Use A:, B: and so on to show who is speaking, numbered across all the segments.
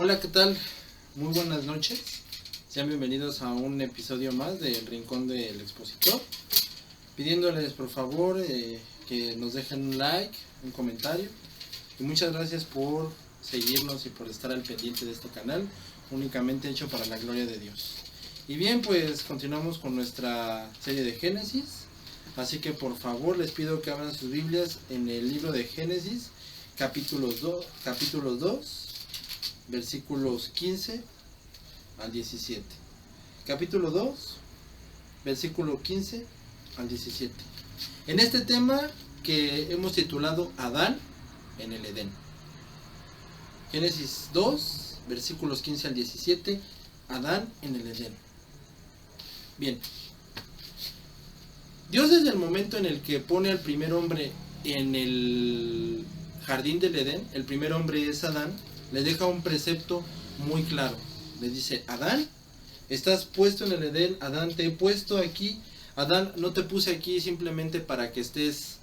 A: Hola, ¿qué tal? Muy buenas noches. Sean bienvenidos a un episodio más del Rincón del Expositor. Pidiéndoles por favor que nos dejen un like, un comentario. Y muchas gracias por seguirnos y por estar al pendiente de este canal, únicamente hecho para la gloria de Dios. Y bien, pues continuamos con nuestra serie de Génesis. Así que por favor les pido que abran sus Biblias en el libro de Génesis, capítulo 2, versículos 15 al 17. Capítulo 2, versículo 15 al 17. En este tema que hemos titulado Adán en el Edén. Génesis 2, versículos 15 al 17. Adán en el Edén. Bien. Dios, desde el momento en el que pone al primer hombre en el jardín del Edén, el primer hombre es Adán, le deja un precepto muy claro. Le dice: Adán, estás puesto en el Edén. Adán, te he puesto aquí. Adán, no te puse aquí simplemente para que estés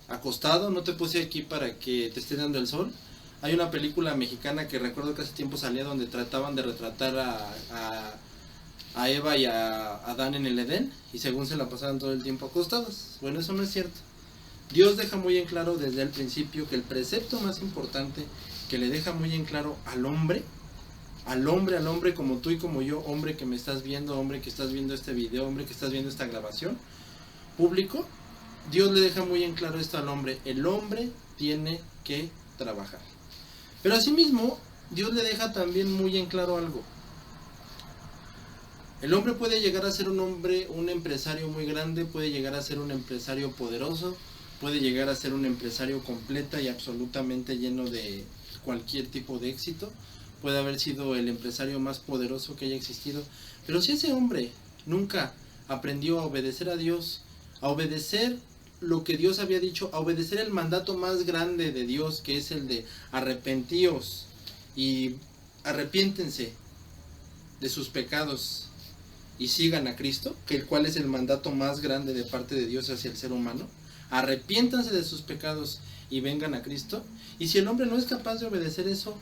A: acostado, no te puse aquí para que te esté dando el sol. Hay una película mexicana que recuerdo que hace tiempo salía, donde trataban de retratar a Eva y a Adán en el Edén, y según se la pasaban todo el tiempo acostados. Bueno, eso no es cierto. Dios deja muy en claro desde el principio que el precepto más importante que le deja muy en claro al hombre como tú y como yo, hombre que me estás viendo, hombre que estás viendo este video, hombre que estás viendo esta grabación, público, Dios le deja muy en claro esto al hombre: el hombre tiene que trabajar. Pero asimismo, Dios le deja también muy en claro algo. El hombre puede llegar a ser un empresario muy grande, puede llegar a ser un empresario poderoso, puede llegar a ser un empresario completa y absolutamente lleno de cualquier tipo de éxito, puede haber sido el empresario más poderoso que haya existido, pero si ese hombre nunca aprendió a obedecer a Dios, a obedecer lo que Dios había dicho, a obedecer el mandato más grande de Dios, que es el de arrepentíos y arrepiéntense de sus pecados y sigan a Cristo, que el cual es el mandato más grande de parte de Dios hacia el ser humano: arrepiéntanse de sus pecados y vengan a Cristo. Y si el hombre no es capaz de obedecer eso,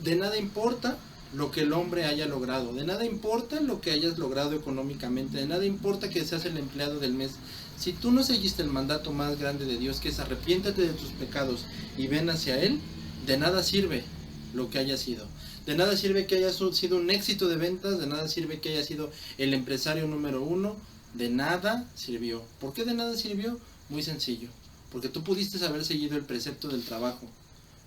A: de nada importa lo que el hombre haya logrado, de nada importa lo que hayas logrado económicamente, de nada importa que seas el empleado del mes. Si tú no seguiste el mandato más grande de Dios, que es arrepiéntate de tus pecados y ven hacia Él, de nada sirve lo que haya sido. De nada sirve que haya sido un éxito de ventas, de nada sirve que haya sido el empresario número uno, de nada sirvió. ¿Por qué de nada sirvió? Muy sencillo, porque tú pudiste haber seguido el precepto del trabajo,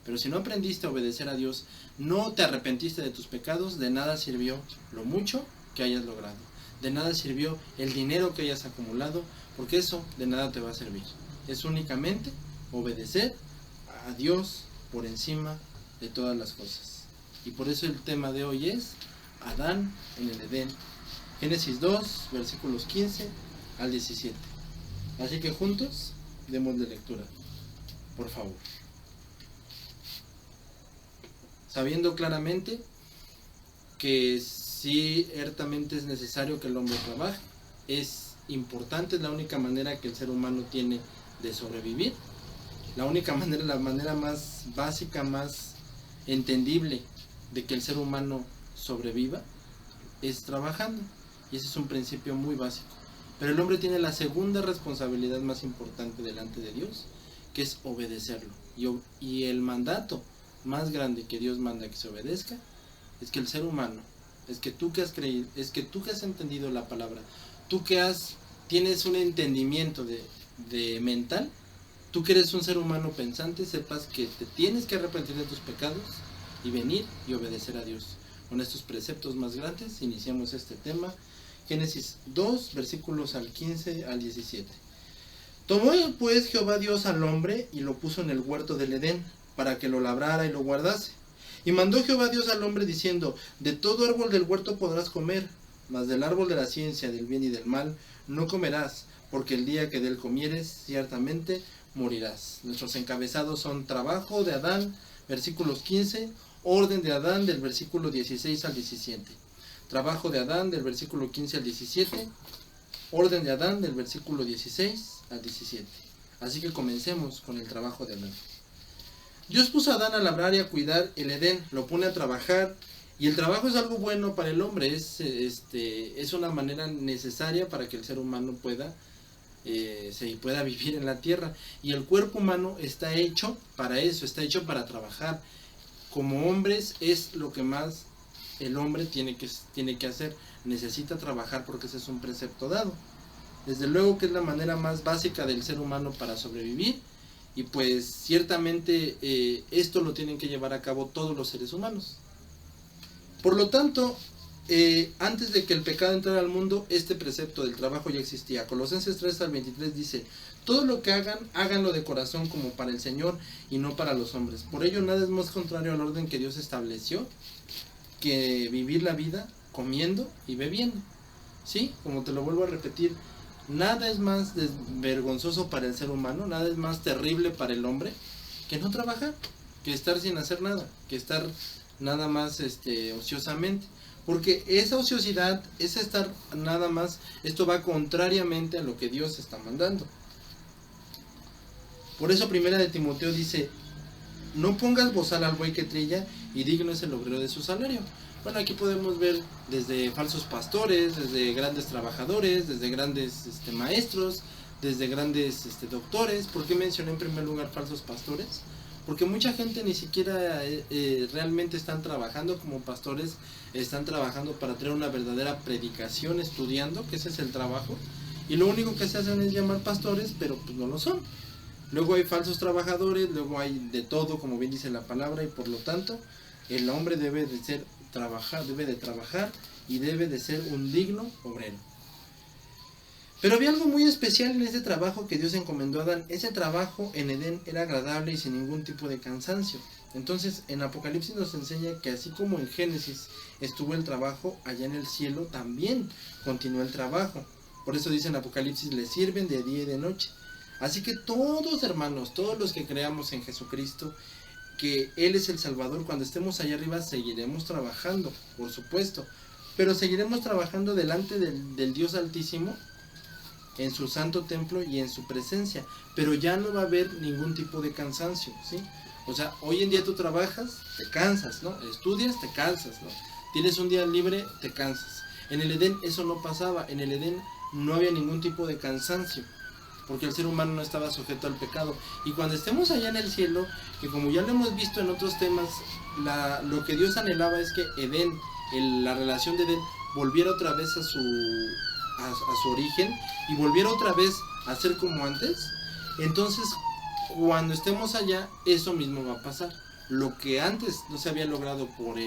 A: pero si no aprendiste a obedecer a Dios, no te arrepentiste de tus pecados, de nada sirvió lo mucho que hayas logrado, de nada sirvió el dinero que hayas acumulado, porque eso de nada te va a servir. Es únicamente obedecer a Dios por encima de todas las cosas. Y por eso el tema de hoy es Adán en el Edén. Génesis 2, versículos 15 al 17. Así que juntos demos de lectura, por favor. Sabiendo claramente que sí, ciertamente es necesario que el hombre trabaje, es importante, es la única manera que el ser humano tiene de sobrevivir, la única manera, la manera más básica, más entendible de que el ser humano sobreviva es trabajando, y ese es un principio muy básico. Pero el hombre tiene la segunda responsabilidad más importante delante de Dios, que es obedecerlo. Y el mandato más grande que Dios manda que se obedezca es que el ser humano, es que tú que has creído, es que tú que has entendido la palabra, tú que tienes un entendimiento de mental, tú que eres un ser humano pensante, sepas que te tienes que arrepentir de tus pecados y venir y obedecer a Dios. Con estos preceptos más grandes iniciamos este tema. Génesis 2, versículos al 15 al 17. Tomó pues Jehová Dios al hombre y lo puso en el huerto del Edén, para que lo labrara y lo guardase. Y mandó Jehová Dios al hombre diciendo: de todo árbol del huerto podrás comer, mas del árbol de la ciencia del bien y del mal no comerás, porque el día que de él comieres ciertamente morirás. Nuestros encabezados son trabajo de Adán, versículos 15, orden de Adán del versículo 16 al 17. Trabajo de Adán del versículo 15 al 17, orden de Adán del versículo 16 al 17. Así que comencemos con el trabajo de Adán. Dios puso a Adán a labrar y a cuidar el Edén, lo pone a trabajar Y el trabajo es algo bueno para el hombre, es una manera necesaria para que el ser humano pueda vivir en la tierra. Y el cuerpo humano está hecho para eso, está hecho para trabajar. Como hombres es lo que más el hombre tiene que hacer, necesita trabajar porque ese es un precepto dado. Desde luego que es la manera más básica del ser humano para sobrevivir, y pues ciertamente esto lo tienen que llevar a cabo todos los seres humanos. Por lo tanto, antes de que el pecado entrara al mundo, este precepto del trabajo ya existía. Colosenses 3:23 dice: todo lo que hagan, háganlo de corazón como para el Señor y no para los hombres. Por ello nada es más contrario al orden que Dios estableció que vivir la vida comiendo y bebiendo. ¿Sí? Como te lo vuelvo a repetir, nada es más vergonzoso para el ser humano, nada es más terrible para el hombre que no trabajar, que estar sin hacer nada, que estar nada más ociosamente, porque esa ociosidad, ese estar nada más, esto va contrariamente a lo que Dios está mandando. Por eso primera de Timoteo dice: no pongas bozal al buey que trilla, y digno es el obrero de su salario. Bueno, aquí podemos ver desde falsos pastores, desde grandes trabajadores, desde grandes maestros, desde grandes doctores. ¿Por qué mencioné en primer lugar falsos pastores? Porque mucha gente ni siquiera realmente están trabajando como pastores, están trabajando para traer una verdadera predicación, estudiando, que ese es el trabajo, y lo único que se hacen es llamar pastores, pero pues no lo son. Luego hay falsos trabajadores, luego hay de todo, como bien dice la palabra, y por lo tanto el hombre debe de trabajar y debe de ser un digno obrero. Pero había algo muy especial en ese trabajo que Dios encomendó a Adán. Ese trabajo en Edén era agradable y sin ningún tipo de cansancio. Entonces en Apocalipsis nos enseña que así como en Génesis estuvo el trabajo, allá en el cielo también continuó el trabajo. Por eso dice en Apocalipsis: le sirven de día y de noche. Así que todos, hermanos, todos los que creamos en Jesucristo, que Él es el Salvador, cuando estemos allá arriba seguiremos trabajando, por supuesto, pero seguiremos trabajando delante del Dios Altísimo, en su santo templo y en su presencia, pero ya no va a haber ningún tipo de cansancio, ¿sí? O sea, hoy en día tú trabajas, te cansas, ¿no? Estudias, te cansas, ¿no? Tienes un día libre, te cansas. En el Edén eso no pasaba, en el Edén no había ningún tipo de cansancio, porque el ser humano no estaba sujeto al pecado. Y cuando estemos allá en el cielo, que como ya lo hemos visto en otros temas, lo que Dios anhelaba es que Edén, la relación de Edén, volviera otra vez a su origen y volviera otra vez a ser como antes. Entonces, cuando estemos allá, eso mismo va a pasar. Lo que antes no se había logrado por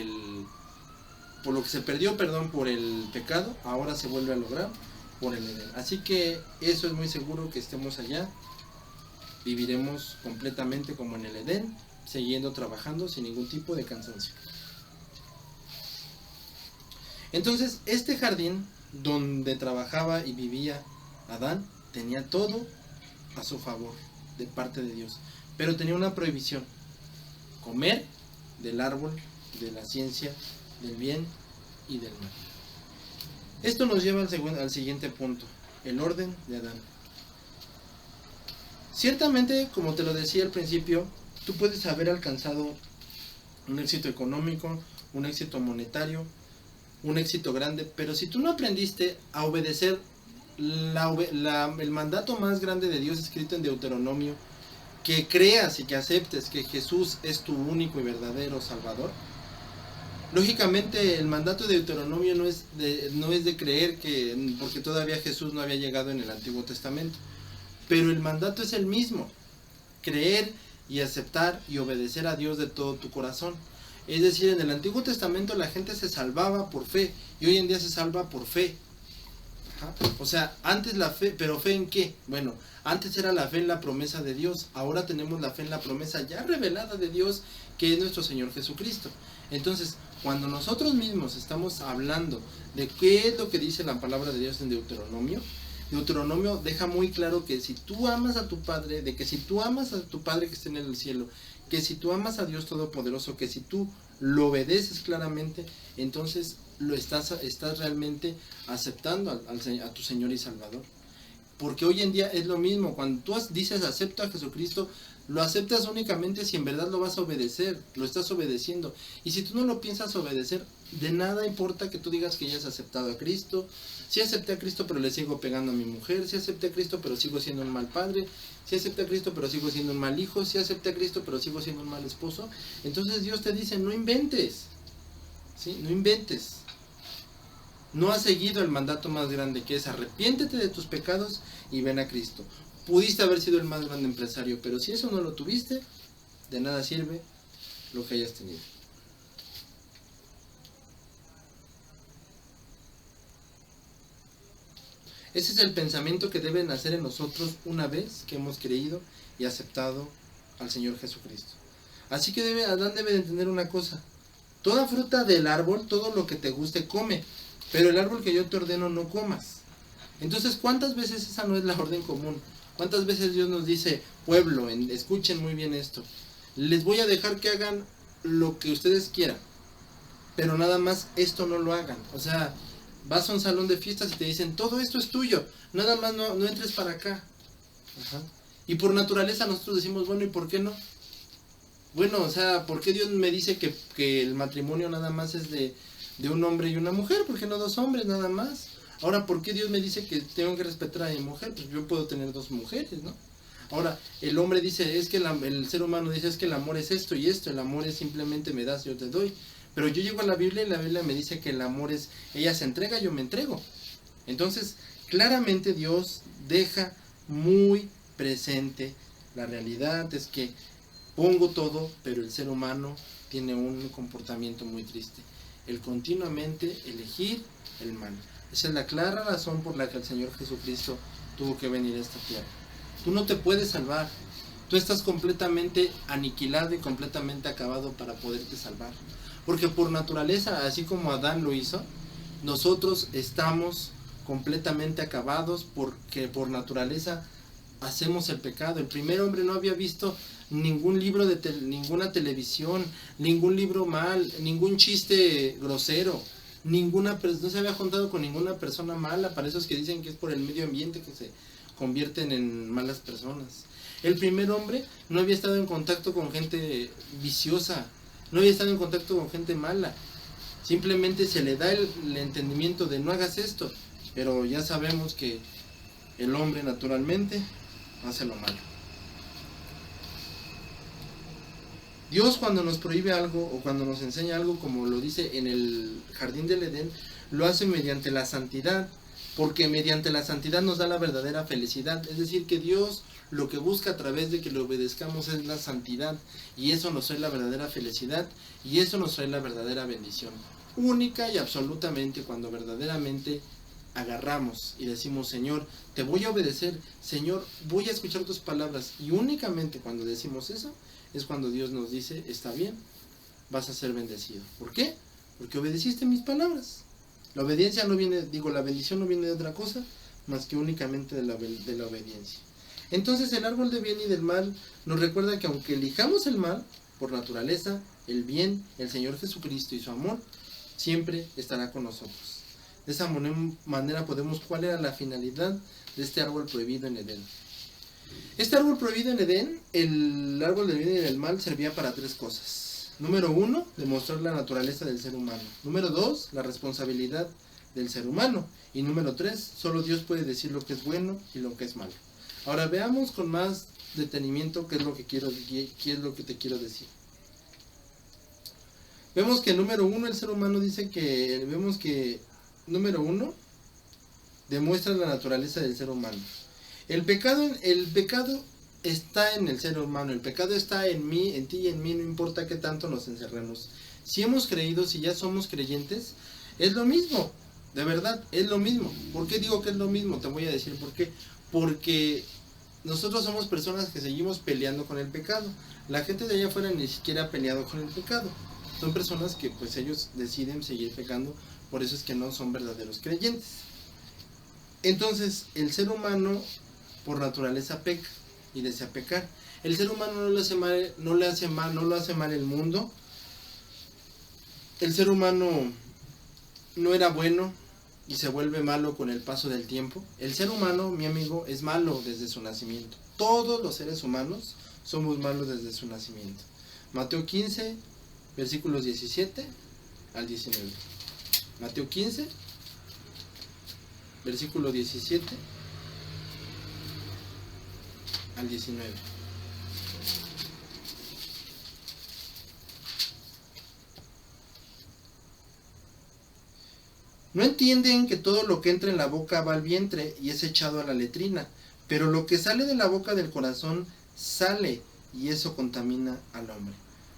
A: lo que se perdió, por el pecado, ahora se vuelve a lograr por el Edén. Así que eso es muy seguro, que estemos allá, viviremos completamente como en el Edén, siguiendo trabajando sin ningún tipo de cansancio. Entonces, este jardín donde trabajaba y vivía Adán tenía todo a su favor de parte de Dios, pero tenía una prohibición: comer del árbol de la ciencia del bien y del mal. Esto nos lleva al siguiente punto: el orden de Adán. Ciertamente, como te lo decía al principio, tú puedes haber alcanzado un éxito económico, un éxito monetario, un éxito grande, pero si tú no aprendiste a obedecer el mandato más grande de Dios escrito en Deuteronomio, que creas y que aceptes que Jesús es tu único y verdadero Salvador, lógicamente el mandato de Deuteronomio no es de creer que, porque todavía Jesús no había llegado en el Antiguo Testamento, pero el mandato es el mismo: creer y aceptar y obedecer a Dios de todo tu corazón. Es decir, en el Antiguo Testamento la gente se salvaba por fe, y hoy en día se salva por fe. Ajá. O sea, antes la fe, ¿pero fe en qué? Bueno, antes era la fe en la promesa de Dios, ahora tenemos la fe en la promesa ya revelada de Dios, que es nuestro Señor Jesucristo. Entonces, cuando nosotros mismos estamos hablando de qué es lo que dice la palabra de Dios en Deuteronomio, Deuteronomio deja muy claro que si tú amas a tu Padre, de que si tú amas a tu Padre que está en el cielo, que si tú amas a Dios Todopoderoso, que si tú lo obedeces claramente, entonces lo estás realmente aceptando a tu Señor y Salvador. Porque hoy en día es lo mismo, cuando tú dices acepto a Jesucristo, lo aceptas únicamente si en verdad lo vas a obedecer, lo estás obedeciendo. Y si tú no lo piensas obedecer, de nada importa que tú digas que ya has aceptado a Cristo. Sí acepté a Cristo pero le sigo pegando a mi mujer, sí acepté a Cristo pero sigo siendo un mal padre, sí acepté a Cristo pero sigo siendo un mal hijo, sí acepté a Cristo pero sigo siendo un mal esposo. Entonces Dios te dice, no inventes, ¿sí? No inventes. No has seguido el mandato más grande, que es arrepiéntete de tus pecados y ven a Cristo. Pudiste haber sido el más grande empresario, pero si eso no lo tuviste, de nada sirve lo que hayas tenido. Ese es el pensamiento que debe nacer en nosotros una vez que hemos creído y aceptado al Señor Jesucristo. Así que Adán debe de entender una cosa. Toda fruta del árbol, todo lo que te guste, come. Pero el árbol que yo te ordeno no comas. Entonces, ¿cuántas veces esa no es la orden común? ¿Cuántas veces Dios nos dice, pueblo, escuchen muy bien esto, les voy a dejar que hagan lo que ustedes quieran, pero nada más esto no lo hagan? O sea, vas a un salón de fiestas y te dicen, todo esto es tuyo, nada más no entres para acá. Ajá. Y por naturaleza nosotros decimos, bueno, ¿y por qué no? Bueno, o sea, ¿por qué Dios me dice que el matrimonio nada más es de un hombre y una mujer? ¿Por qué no dos hombres nada más? Ahora, ¿por qué Dios me dice que tengo que respetar a mi mujer? Pues yo puedo tener dos mujeres, ¿no? Ahora, el hombre dice, es que el ser humano dice, es que el amor es esto y esto, el amor es simplemente me das, yo te doy. Pero yo llego a la Biblia y la Biblia me dice que el amor es, ella se entrega, yo me entrego. Entonces, claramente Dios deja muy presente la realidad, es que pongo todo, pero el ser humano tiene un comportamiento muy triste, el continuamente elegir el mal. Esa es la clara razón por la que el Señor Jesucristo tuvo que venir a esta tierra. Tú no te puedes salvar. Tú estás completamente aniquilado y completamente acabado para poderte salvar. Porque por naturaleza, así como Adán lo hizo, nosotros estamos completamente acabados porque por naturaleza hacemos el pecado. El primer hombre no había visto ningún libro de ninguna televisión, ningún libro mal, ningún chiste grosero. No se había juntado con ninguna persona mala, para esos que dicen que es por el medio ambiente que se convierten en malas personas. El primer hombre no había estado en contacto con gente viciosa, no había estado en contacto con gente mala. Simplemente se le da el entendimiento de no hagas esto, pero ya sabemos que el hombre naturalmente hace lo malo. Dios, cuando nos prohíbe algo o cuando nos enseña algo, como lo dice en el jardín del Edén, lo hace mediante la santidad, porque mediante la santidad nos da la verdadera felicidad. Es decir, que Dios lo que busca a través de que le obedezcamos es la santidad, y eso nos trae la verdadera felicidad, y eso nos trae la verdadera bendición. Única y absolutamente cuando verdaderamente agarramos y decimos, Señor, te voy a obedecer, Señor, voy a escuchar tus palabras, y únicamente cuando decimos eso, es cuando Dios nos dice, está bien, vas a ser bendecido. ¿Por qué? Porque obedeciste mis palabras. La obediencia no viene, la bendición no viene de otra cosa, más que únicamente de la obediencia. Entonces el árbol del bien y del mal nos recuerda que aunque elijamos el mal, por naturaleza, el bien, el Señor Jesucristo y su amor, siempre estará con nosotros. De esa manera podemos cuál era la finalidad de este árbol prohibido en Edén. Este árbol prohibido en Edén, el árbol del bien y del mal, servía para tres cosas. Número 1, demostrar la naturaleza del ser humano. Número 2, la responsabilidad del ser humano. Y número 3, solo Dios puede decir lo que es bueno y lo que es malo. Ahora veamos con más detenimiento qué es lo que te quiero decir. Vemos que número 1, el ser humano número 1, demuestra la naturaleza del ser humano. El pecado está en el ser humano, el pecado está en mí, en ti y en mí, no importa qué tanto nos encerremos. Si hemos creído, si ya somos creyentes, es lo mismo, de verdad, es lo mismo. ¿Por qué digo que es lo mismo? Te voy a decir por qué. Porque nosotros somos personas que seguimos peleando con el pecado. La gente de allá afuera ni siquiera ha peleado con el pecado. Son personas que pues ellos deciden seguir pecando, por eso es que no son verdaderos creyentes. Entonces, el ser humano por naturaleza peca y desea pecar. El ser humano no lo hace mal el mundo. El ser humano no era bueno, y se vuelve malo con el paso del tiempo. El ser humano, mi amigo, es malo desde su nacimiento. Todos los seres humanos somos malos desde su nacimiento. Mateo 15, versículos 17 al 19. Mateo 15, versículo 17 al 19. No entienden que todo lo que entra en la boca va al vientre y es echado a la letrina, pero lo que sale de la boca del corazón sale, y eso contamina al hombre.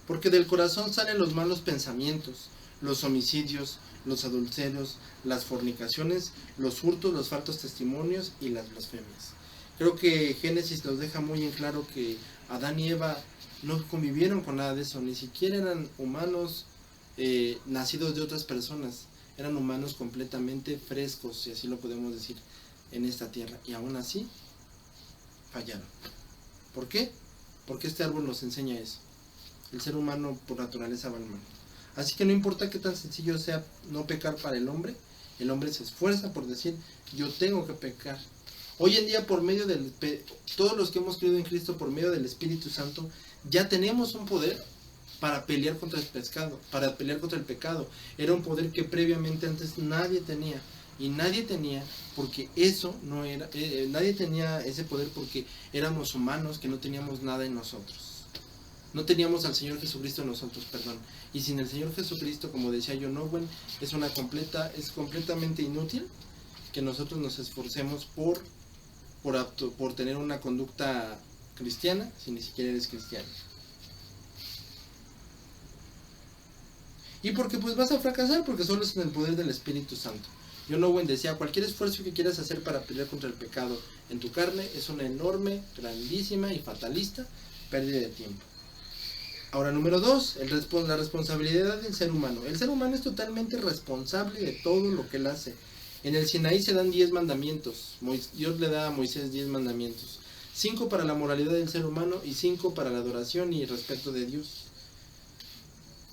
A: Porque del corazón salen los malos pensamientos, los homicidios, los adulterios, las fornicaciones, los hurtos, los falsos testimonios y las blasfemias. Creo que Génesis nos deja muy en claro que Adán y Eva no convivieron con nada de eso, ni siquiera eran humanos nacidos de otras personas. Eran humanos completamente frescos, si así lo podemos decir, en esta tierra. Y aún así, fallaron. ¿Por qué? Porque este árbol nos enseña eso. El ser humano por naturaleza va al mal. Así que no importa qué tan sencillo sea no pecar para el hombre se esfuerza por decir, yo tengo que pecar. Hoy en día, por medio todos los que hemos creído en Cristo, por medio del Espíritu Santo, ya tenemos un poder para pelear contra el pecado, para pelear contra el pecado. Era un poder que previamente antes nadie tenía. Y nadie tenía porque eso no era, nadie tenía ese poder porque éramos humanos que no teníamos nada en nosotros. No teníamos al Señor Jesucristo en nosotros, perdón. Y sin el Señor Jesucristo, como decía John Owen, es completamente inútil que nosotros nos esforcemos por tener una conducta cristiana si ni siquiera eres cristiano. Y porque pues vas a fracasar, porque solo es en el poder del Espíritu Santo. John Owen decía, cualquier esfuerzo que quieras hacer para pelear contra el pecado en tu carne es una enorme, grandísima y fatalista pérdida de tiempo. Ahora, número 2, la responsabilidad del ser humano. El ser humano es totalmente responsable de todo lo que él hace. En el Sinaí se dan 10 mandamientos. Dios le da a Moisés 10 mandamientos. 5 para la moralidad del ser humano y 5 para la adoración y respeto de Dios.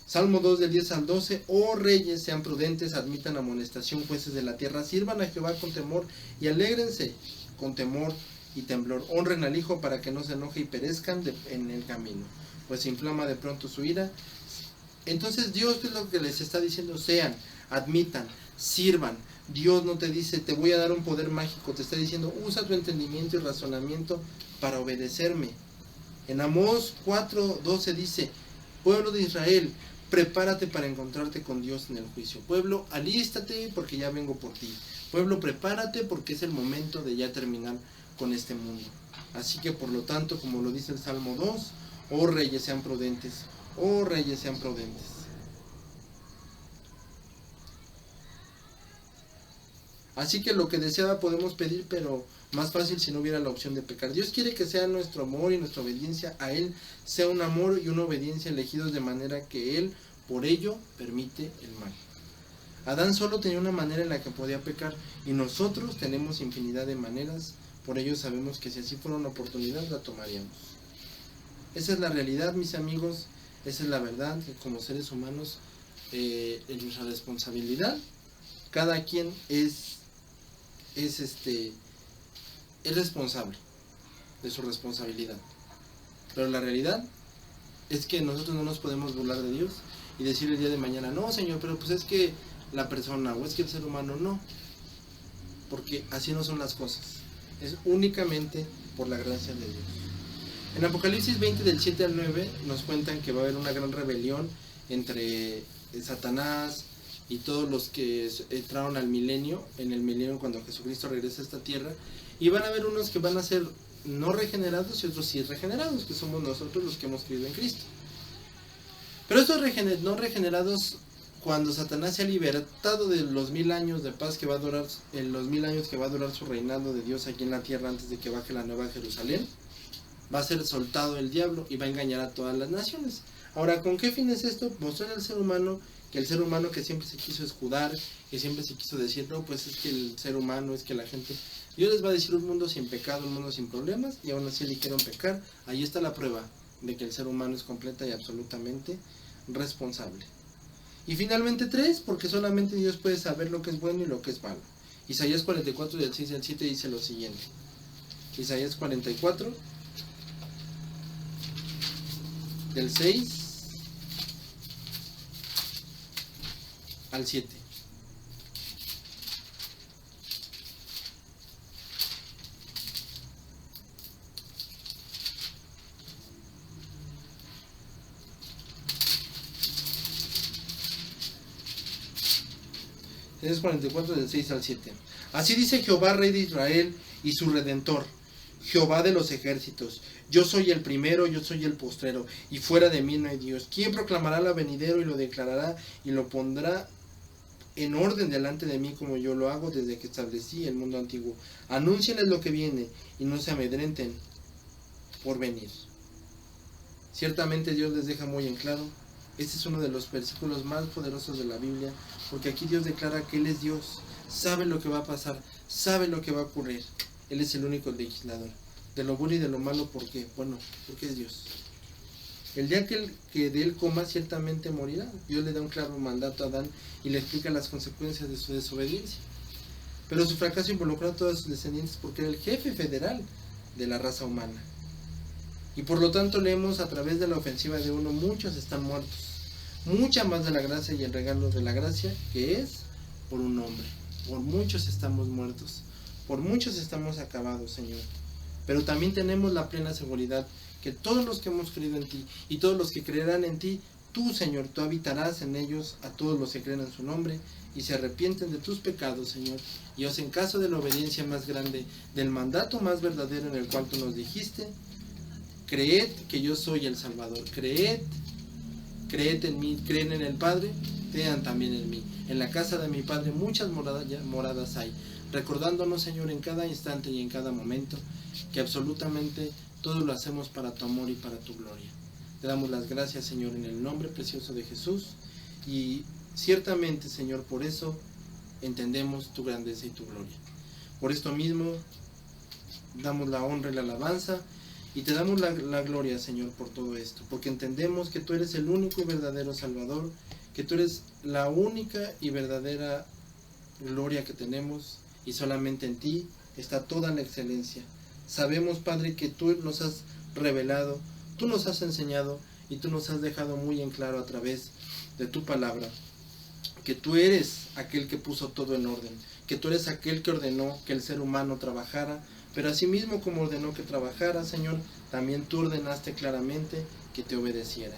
A: Salmo 2 del 10 al 12, oh reyes, sean prudentes, admitan amonestación, jueces de la tierra, sirvan a Jehová con temor y alégrense con temor y temblor. Honren al Hijo para que no se enoje y perezcan en el camino, pues se inflama de pronto su ira. Entonces Dios, ¿qué es lo que les está diciendo? Sean, admitan, sirvan. Dios no te dice, te voy a dar un poder mágico, te está diciendo, usa tu entendimiento y razonamiento para obedecerme. En Amós 4:12 dice, pueblo de Israel, prepárate para encontrarte con Dios en el juicio. Pueblo, alístate porque ya vengo por ti. Pueblo, prepárate porque es el momento de ya terminar con este mundo. Así que por lo tanto, como lo dice el Salmo 2, oh reyes sean prudentes, oh reyes sean prudentes. Así que lo que deseaba podemos pedir, pero más fácil si no hubiera la opción de pecar. Dios quiere que sea nuestro amor y nuestra obediencia a Él, sea un amor y una obediencia elegidos de manera que Él, por ello, permite el mal. Adán solo tenía una manera en la que podía pecar y nosotros tenemos infinidad de maneras, por ello sabemos que si así fuera una oportunidad la tomaríamos. Esa es la realidad, mis amigos, esa es la verdad, que como seres humanos, en nuestra responsabilidad, cada quien es responsable de su responsabilidad. Pero la realidad es que nosotros no nos podemos burlar de Dios y decir el día de mañana, no Señor, pero pues es que la persona o es que el ser humano no, porque así no son las cosas, es únicamente por la gracia de Dios. En Apocalipsis 20 del 7 al 9 nos cuentan que va a haber una gran rebelión entre Satanás y todos los que entraron al milenio, en el milenio cuando Jesucristo regresa a esta tierra, y van a haber unos que van a ser no regenerados y otros sí regenerados, que somos nosotros los que hemos creído en Cristo. Pero estos no regenerados, cuando Satanás se ha libertado de los 1000 años de paz que va a durar, en los 1000 años que va a durar su reinado de Dios aquí en la tierra antes de que baje la nueva Jerusalén, va a ser soltado el diablo y va a engañar a todas las naciones. Ahora, ¿con qué fin es esto? Mostrar al ser humano que el ser humano que siempre se quiso escudar, que siempre se quiso decir, no, pues es que el ser humano, es que la gente... Dios les va a decir un mundo sin pecado, un mundo sin problemas, y aún así eligieron pecar. Ahí está la prueba de que el ser humano es completa y absolutamente responsable. Y finalmente 3, porque solamente Dios puede saber lo que es bueno y lo que es malo. Isaías 44 del 6 al 7 dice lo siguiente. Isaías 44 del 6 al 7. Isaías 44 del 6 al 7. Así dice Jehová, Rey de Israel y su Redentor, Jehová de los ejércitos: yo soy el primero, yo soy el postrero, y fuera de mí no hay Dios. ¿Quién proclamará lo venidero y lo declarará y lo pondrá en orden delante de mí, como yo lo hago desde que establecí el mundo antiguo? Anúncienles lo que viene y no se amedrenten por venir. Ciertamente Dios les deja muy en claro. Este es uno de los versículos más poderosos de la Biblia, porque aquí Dios declara que Él es Dios, sabe lo que va a pasar, sabe lo que va a ocurrir. Él es el único legislador de lo bueno y de lo malo. ¿Por qué? Bueno, porque es Dios. El día que de él coma, ciertamente morirá. Dios le da un claro mandato a Adán y le explica las consecuencias de su desobediencia. Pero su fracaso involucró a todos sus descendientes, porque era el jefe federal de la raza humana. Y por lo tanto leemos: a través de la ofensiva de uno muchos están muertos. Mucha más de la gracia y el regalo de la gracia, que es por un hombre. Por muchos estamos muertos. Por muchos estamos acabados, Señor. Pero también tenemos la plena seguridad que todos los que hemos creído en ti y todos los que creerán en ti, tú, Señor, tú habitarás en ellos, a todos los que creen en su nombre y se arrepienten de tus pecados, Señor, y os en caso de la obediencia más grande, del mandato más verdadero en el cual tú nos dijiste: creed que yo soy el Salvador, creed en mí, creen en el Padre, crean también en mí. En la casa de mi Padre muchas moradas hay, recordándonos, Señor, en cada instante y en cada momento, que absolutamente todo lo hacemos para tu amor y para tu gloria. Te damos las gracias, Señor, en el nombre precioso de Jesús, y ciertamente, Señor, por eso entendemos tu grandeza y tu gloria. Por esto mismo damos la honra y la alabanza, y te damos la gloria, Señor, por todo esto, porque entendemos que tú eres el único y verdadero Salvador, que tú eres la única y verdadera gloria que tenemos, y solamente en ti está toda la excelencia. Sabemos, Padre, que tú nos has revelado, tú nos has enseñado, y tú nos has dejado muy en claro a través de tu palabra, que tú eres aquel que puso todo en orden, que tú eres aquel que ordenó que el ser humano trabajara, pero asimismo como ordenó que trabajara, Señor, también tú ordenaste claramente que te obedeciera.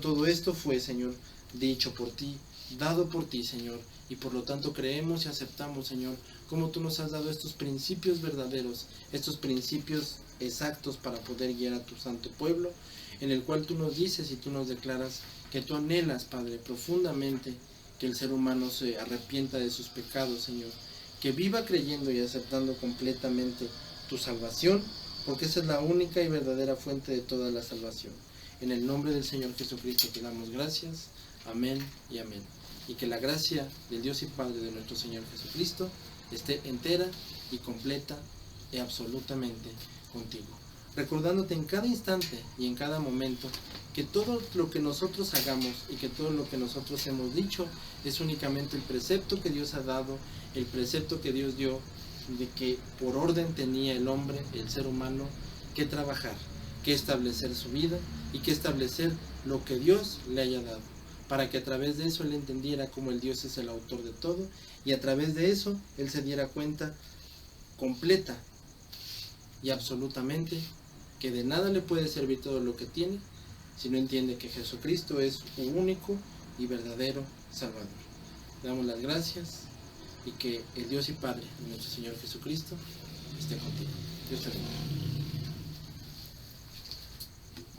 A: Todo esto fue, Señor, dicho por ti, dado por ti, Señor, y por lo tanto creemos y aceptamos, Señor, como tú nos has dado estos principios verdaderos, estos principios exactos para poder guiar a tu santo pueblo, en el cual tú nos dices y tú nos declaras que tú anhelas, Padre, profundamente que el ser humano se arrepienta de sus pecados, Señor, que viva creyendo y aceptando completamente tu salvación, porque esa es la única y verdadera fuente de toda la salvación. En el nombre del Señor Jesucristo te damos gracias. Amén y amén. Y que la gracia del Dios y Padre de nuestro Señor Jesucristo esté entera y completa y absolutamente contigo. Recordándote en cada instante y en cada momento que todo lo que nosotros hagamos y que todo lo que nosotros hemos dicho es únicamente el precepto que Dios ha dado, el precepto que Dios dio, de que por orden tenía el hombre, el ser humano, que trabajar, que establecer su vida y que establecer lo que Dios le haya dado, para que a través de eso él entendiera cómo el Dios es el autor de todo, y a través de eso él se diera cuenta completa y absolutamente que de nada le puede servir todo lo que tiene si no entiende que Jesucristo es un único y verdadero Salvador. Le damos las gracias y que el Dios y Padre de nuestro Señor Jesucristo esté contigo. Dios te bendiga.